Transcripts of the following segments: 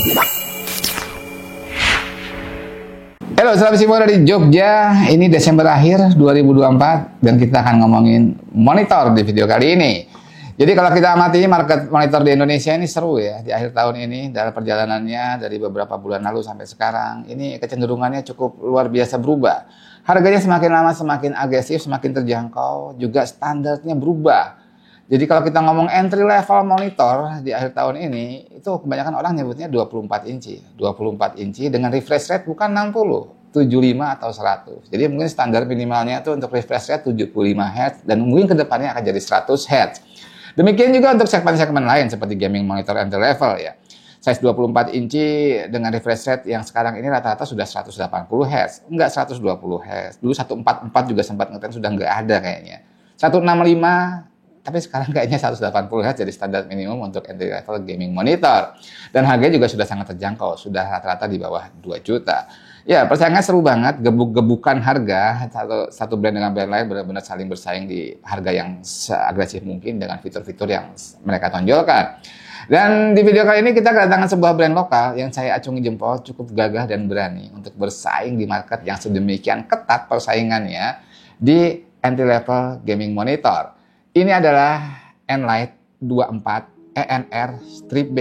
Halo, selamat siang dari Jogja. Ini Desember akhir 2024 dan kita akan ngomongin monitor di video kali ini. Jadi kalau kita amati market monitor di Indonesia ini seru ya di akhir tahun ini dalam perjalanannya dari beberapa bulan lalu sampai sekarang. Ini kecenderungannya cukup luar biasa berubah. Harganya semakin lama semakin agresif, semakin terjangkau, juga standarnya berubah. Jadi kalau kita ngomong entry level monitor di akhir tahun ini, itu kebanyakan orang nyebutnya 24 inci. 24 inci dengan refresh rate bukan 60, 75 atau 100. Jadi mungkin standar minimalnya itu untuk refresh rate 75 Hz dan mungkin kedepannya akan jadi 100 Hz. Demikian juga untuk segmen-segmen lain seperti gaming monitor entry level ya. Size 24 inci dengan refresh rate yang sekarang ini rata-rata sudah 180 Hz. Enggak 120 Hz. Dulu 144 juga sempat ngetren sudah enggak ada kayaknya. 165 tapi sekarang kayaknya 180 Hz jadi standar minimum untuk entry level gaming monitor. Dan harganya juga sudah sangat terjangkau, sudah rata-rata di bawah 2 juta. Ya, persaingan seru banget, gebuk-gebukan harga, satu brand dengan brand lain benar-benar saling bersaing di harga yang seagresif mungkin dengan fitur-fitur yang mereka tonjolkan. Dan di video kali ini kita kedatangan sebuah brand lokal yang saya acungi jempol cukup gagah dan berani untuk bersaing di market yang sedemikian ketat persaingannya di entry level gaming monitor. Ini adalah Enlight 24 ENR Strip B.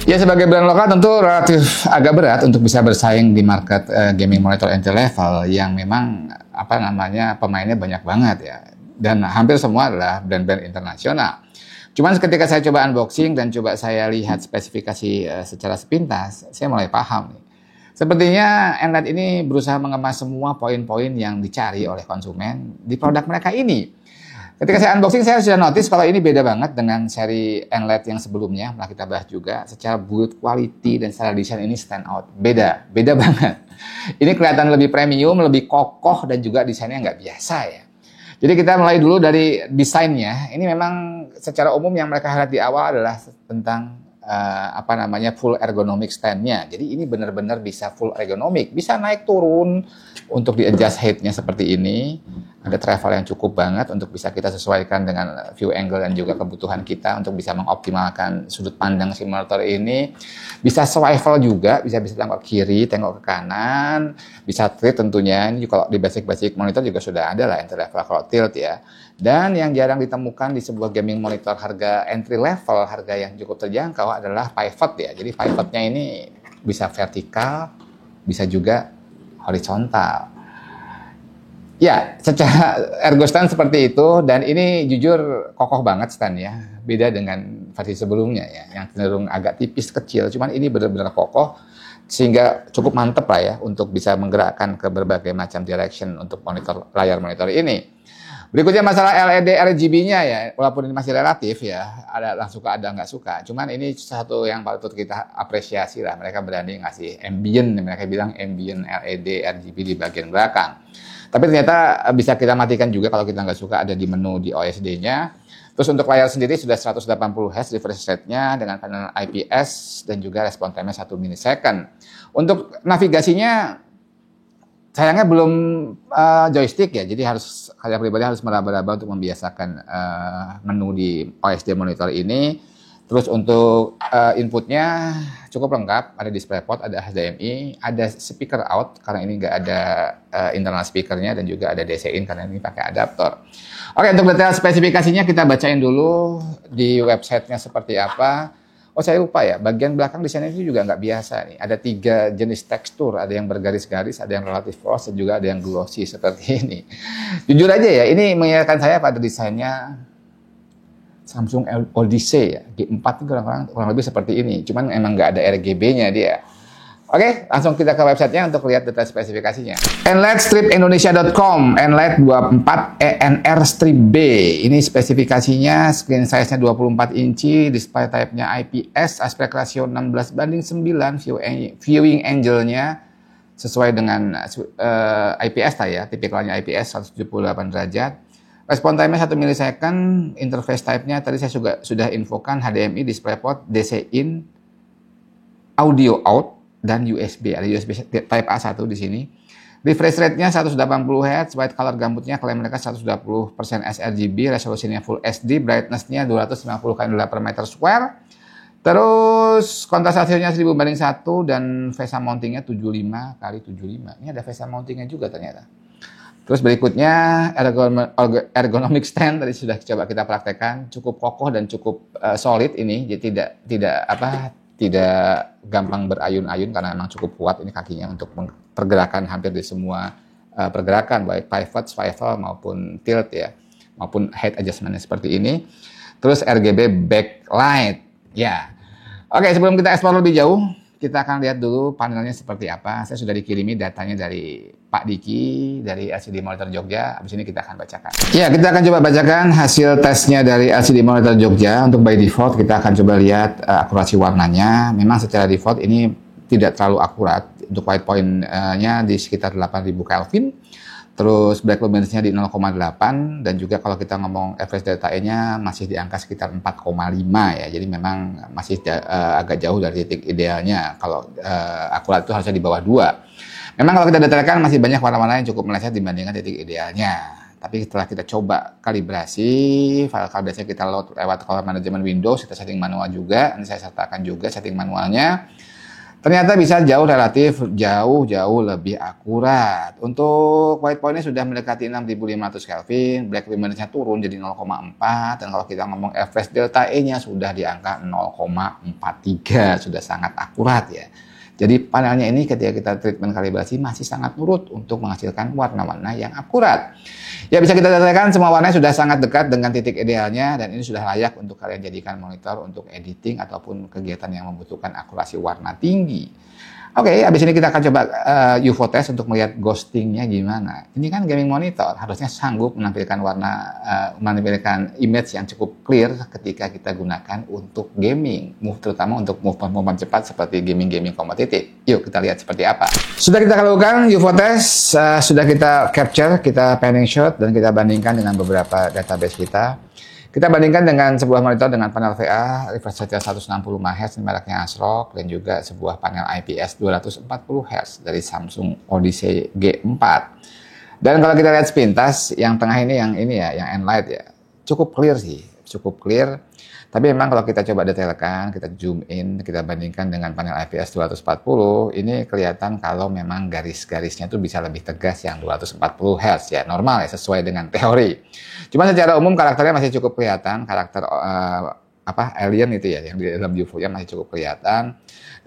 Ya, sebagai brand lokal tentu relatif agak berat untuk bisa bersaing di market gaming monitor entry level yang memang pemainnya banyak banget ya, dan hampir semua adalah brand-brand internasional. Cuman ketika saya coba unboxing dan coba saya lihat spesifikasi secara sepintas, saya mulai paham nih. Sepertinya Enlight ini berusaha mengemas semua poin-poin yang dicari oleh konsumen di produk mereka ini. Ketika saya unboxing, saya sudah notice kalau ini beda banget dengan seri Enlight yang sebelumnya. Nah, kita bahas juga secara build quality dan secara desain ini stand out. Beda banget. Ini kelihatan lebih premium, lebih kokoh, dan juga desainnya nggak biasa ya. Jadi kita mulai dulu dari desainnya. Ini memang secara umum yang mereka lihat di awal adalah tentang full ergonomic stand-nya. Jadi ini benar-benar bisa full ergonomic, bisa naik turun untuk di-adjust height-nya seperti ini. Ada travel yang cukup banget untuk bisa kita sesuaikan dengan view angle dan juga kebutuhan kita untuk bisa mengoptimalkan sudut pandang si monitor ini. Bisa swivel juga, bisa tengok ke kiri, tengok ke kanan, bisa tilt tentunya. Ini kalau di basic monitor juga sudah ada lah entry level kalau tilt ya. Dan yang jarang ditemukan di sebuah gaming monitor harga entry level, harga yang cukup terjangkau adalah pivot ya. Jadi pivotnya ini bisa vertikal, bisa juga horizontal. Ya, secara ergo stand seperti itu, dan ini jujur kokoh banget stand ya. Beda dengan versi sebelumnya ya, yang cenderung agak tipis kecil. Cuman ini benar-benar kokoh, sehingga cukup mantep lah ya untuk bisa menggerakkan ke berbagai macam direction untuk layar monitor ini. Berikutnya masalah LED RGB-nya ya, walaupun ini masih relatif ya, ada yang suka ada nggak suka. Cuman ini satu yang patut kita apresiasi lah, mereka berani ngasih ambient, mereka bilang ambient LED RGB di bagian belakang. Tapi ternyata bisa kita matikan juga kalau kita nggak suka, ada di menu di OSD-nya. Terus untuk layar sendiri sudah 180 Hz refresh rate-nya dengan panel IPS dan juga respon time-nya 1 milisecond. Untuk navigasinya sayangnya belum joystick ya, jadi saya pribadi harus meraba-raba untuk membiasakan menu di OSD monitor ini. Terus untuk inputnya cukup lengkap, ada DisplayPort, ada HDMI, ada speaker out karena ini nggak ada internal speakernya, dan juga ada DC in karena ini pakai adaptor. Oke, untuk detail spesifikasinya kita bacain dulu di websitenya seperti apa. Oh, saya lupa ya, bagian belakang desainnya itu juga nggak biasa nih. Ada 3 jenis tekstur, ada yang bergaris-garis, ada yang relatif gloss, dan juga ada yang glossy seperti ini. Jujur aja ya, ini mengingatkan saya pada desainnya Samsung Odyssey ya, G4 itu kurang lebih seperti ini, cuman emang nggak ada RGB-nya dia. Oke, langsung kita ke websitenya untuk lihat detail spesifikasinya. enlightstripindonesia.com, Enlight 24 ENR Strip B. Ini spesifikasinya, screen size-nya 24 inci, display type-nya IPS, aspek rasio 16:9, viewing angle-nya sesuai dengan IPS lah ya, tipikalnya IPS 178 derajat. Respon time-nya 1 milisecond, interface type-nya tadi saya sudah infokan HDMI, DisplayPort, DC in, audio out, dan USB. Ada USB Type A1 di sini. Refresh rate-nya 180 Hz, white color gambutnya klaim mereka 120% sRGB, resolusinya Full HD, brightness-nya 250 candela per meter square. Terus kontras hasilnya 1000:1 dan VESA mounting-nya 75 kali 75. Ini ada VESA mounting-nya juga ternyata. Terus berikutnya ergonomic stand tadi sudah coba kita praktekkan, cukup kokoh dan cukup solid ini, jadi tidak gampang berayun-ayun karena memang cukup kuat ini kakinya untuk pergerakan hampir di semua pergerakan baik pivot, swivel maupun tilt ya, maupun height adjustment seperti ini. Terus RGB backlight ya. Oke, sebelum kita explore lebih jauh, kita akan lihat dulu panelnya seperti apa. Saya sudah dikirimi datanya dari Pak Diki dari LCD Monitor Jogja. Habis ini kita akan bacakan. Ya, kita akan coba bacakan hasil tesnya dari LCD Monitor Jogja. Untuk by default kita akan coba lihat akurasi warnanya. Memang secara default ini tidak terlalu akurat. Untuk white point-nya di sekitar 8000 Kelvin. Terus black luminance-nya di 0,8 dan juga kalau kita ngomong average delta E-nya masih di angka sekitar 4,5 ya. Jadi memang masih agak jauh dari titik idealnya. Kalau akurat itu harusnya di bawah 2. Memang kalau kita detailkan masih banyak warna-warna yang cukup meleset dibandingkan titik idealnya. Tapi setelah kita coba kalibrasi, file kalibrasinya kita load lewat color management Windows, kita setting manual juga. Ini saya sertakan juga setting manualnya. Ternyata bisa jauh lebih akurat. Untuk white point-nya sudah mendekati 6500 Kelvin, black luminance-nya turun jadi 0,4, dan kalau kita ngomong average delta E-nya sudah di angka 0,43, sudah sangat akurat ya. Jadi panelnya ini ketika kita treatment kalibrasi masih sangat nurut untuk menghasilkan warna-warna yang akurat. Ya bisa kita dapatkan semua warnanya sudah sangat dekat dengan titik idealnya dan ini sudah layak untuk kalian jadikan monitor untuk editing ataupun kegiatan yang membutuhkan akurasi warna tinggi. Oke, habis ini kita akan coba UFO test untuk melihat ghostingnya gimana. Ini kan gaming monitor, harusnya sanggup menampilkan menampilkan image yang cukup clear ketika kita gunakan untuk gaming, terutama untuk movement cepat seperti gaming kompetitif. Yuk kita lihat seperti apa. Sudah kita lakukan UFO test, sudah kita capture, kita panning shot dan kita bandingkan dengan beberapa database kita. Kita bandingkan dengan sebuah monitor dengan panel VA, refresh rate 160 Hz, mereknya ASRock, dan juga sebuah panel IPS 240 Hz dari Samsung Odyssey G4. Dan kalau kita lihat sepintas, yang tengah ini yang Enlight ya, cukup clear sih, cukup clear. Tapi memang kalau kita coba detailkan, kita zoom in, kita bandingkan dengan panel IPS 240, ini kelihatan kalau memang garis-garisnya tuh bisa lebih tegas yang 240 Hz ya, normal ya, sesuai dengan teori. Cuma secara umum karakternya masih cukup kelihatan, karakter alien itu ya, yang di dalam UFO-nya masih cukup kelihatan.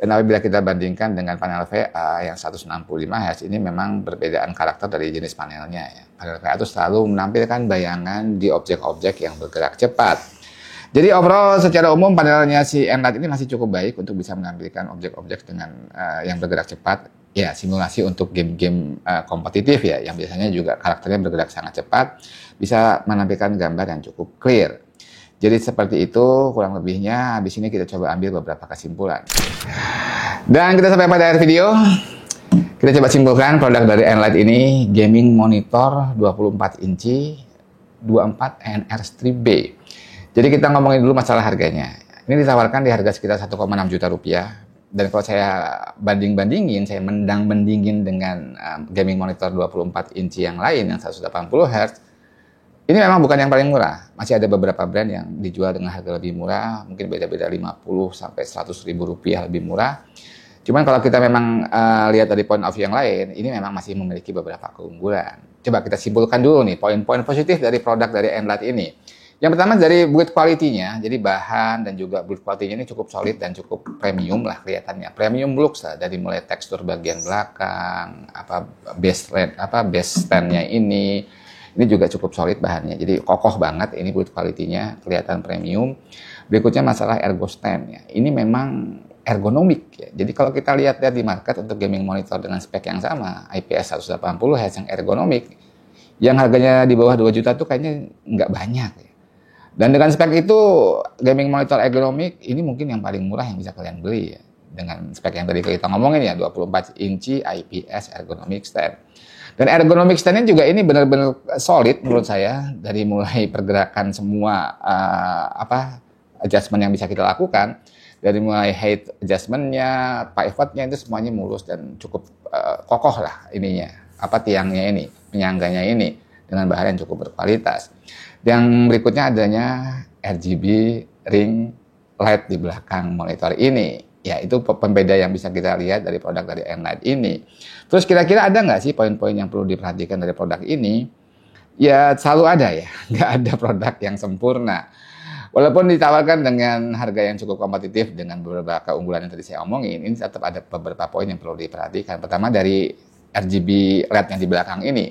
Dan apabila kita bandingkan dengan panel VA yang 165 Hz, ini memang perbedaan karakter dari jenis panelnya ya. Panel VA itu selalu menampilkan bayangan di objek-objek yang bergerak cepat. Jadi overall secara umum panelnya si Enlight ini masih cukup baik untuk bisa menampilkan objek-objek dengan yang bergerak cepat. Ya, simulasi untuk game-game kompetitif ya, yang biasanya juga karakternya bergerak sangat cepat, bisa menampilkan gambar yang cukup clear. Jadi seperti itu kurang lebihnya. Habis ini kita coba ambil beberapa kesimpulan. Dan kita sampai pada akhir video. Kita coba simpulkan produk dari Enlight ini, gaming monitor 24 inci 24 NR Strip B. Jadi kita ngomongin dulu masalah harganya. Ini ditawarkan di harga sekitar 1,6 juta rupiah. Dan kalau saya bandingin dengan gaming monitor 24 inci yang lain yang 180 Hz, ini memang bukan yang paling murah. Masih ada beberapa brand yang dijual dengan harga lebih murah, mungkin beda-beda 50 sampai 100 ribu rupiah lebih murah. Cuman kalau kita memang lihat dari point of view yang lain, ini memang masih memiliki beberapa keunggulan. Coba kita simpulkan dulu nih poin-poin positif dari produk dari Enlight ini. Yang pertama dari build quality-nya, jadi bahan dan juga build quality-nya ini cukup solid dan cukup premium lah kelihatannya. Premium looks lah, dari mulai tekstur bagian belakang, base stand-nya ini juga cukup solid bahannya. Jadi kokoh banget ini build quality-nya, kelihatan premium. Berikutnya masalah ergo stand-nya. Ini memang ergonomik ya. Jadi kalau kita lihat di market untuk gaming monitor dengan spek yang sama, IPS 180 Hz yang ergonomik, yang harganya di bawah 2 juta tuh kayaknya nggak banyak ya. Dan dengan spek itu, gaming monitor ergonomik ini mungkin yang paling murah yang bisa kalian beli ya. dengan spek yang tadi kita ngomongin ya, 24 inci IPS ergonomic stand. Dan ergonomic stand-nya juga ini benar-benar solid menurut saya, dari mulai pergerakan semua adjustment yang bisa kita lakukan, dari mulai height adjustment-nya, pivot-nya itu semuanya mulus dan cukup kokoh lah ininya, tiangnya ini, penyangganya ini dengan bahan yang cukup berkualitas. Yang berikutnya adanya RGB ring light di belakang monitor ini. Ya, itu pembeda yang bisa kita lihat dari produk dari Enlight ini. Terus kira-kira ada nggak sih poin-poin yang perlu diperhatikan dari produk ini? Ya, selalu ada ya. Nggak ada produk yang sempurna. Walaupun ditawarkan dengan harga yang cukup kompetitif dengan beberapa keunggulan yang tadi saya omongin, ini tetap ada beberapa poin yang perlu diperhatikan. Pertama dari RGB LED yang di belakang ini.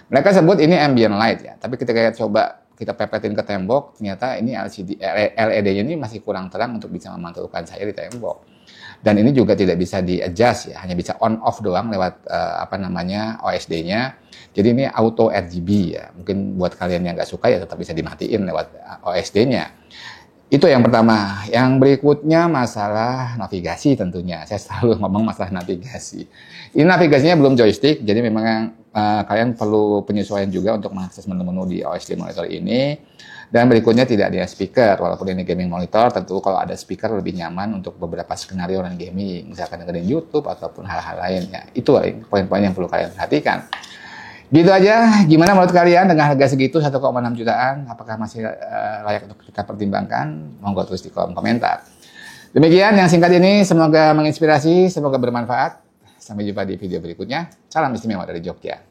Mereka sebut ini ambient light ya, tapi ketika kita pepetin ke tembok, ternyata ini LED-nya ini masih kurang terang untuk bisa memantulkan saya di tembok. Dan ini juga tidak bisa di-adjust ya, hanya bisa on-off doang lewat OSD-nya. Jadi ini auto RGB ya, mungkin buat kalian yang nggak suka ya tetap bisa dimatiin lewat OSD-nya. Itu yang pertama. Yang berikutnya masalah navigasi tentunya. Saya selalu ngomong masalah navigasi. Ini navigasinya belum joystick, jadi memang kalian perlu penyesuaian juga untuk mengakses menu-menu di OSD monitor ini. Dan berikutnya tidak ada speaker, walaupun ini gaming monitor, tentu kalau ada speaker lebih nyaman untuk beberapa skenario dan gaming, misalkan dengerin YouTube ataupun hal-hal lainnya. Itu poin-poin yang perlu kalian perhatikan. Gitu aja, gimana menurut kalian dengan harga segitu 1,6 jutaan, apakah masih layak untuk kita pertimbangkan? Monggo tulis di kolom komentar. Demikian yang singkat ini, semoga menginspirasi, semoga bermanfaat. Sampai jumpa di video berikutnya. Salam istimewa dari Jogja.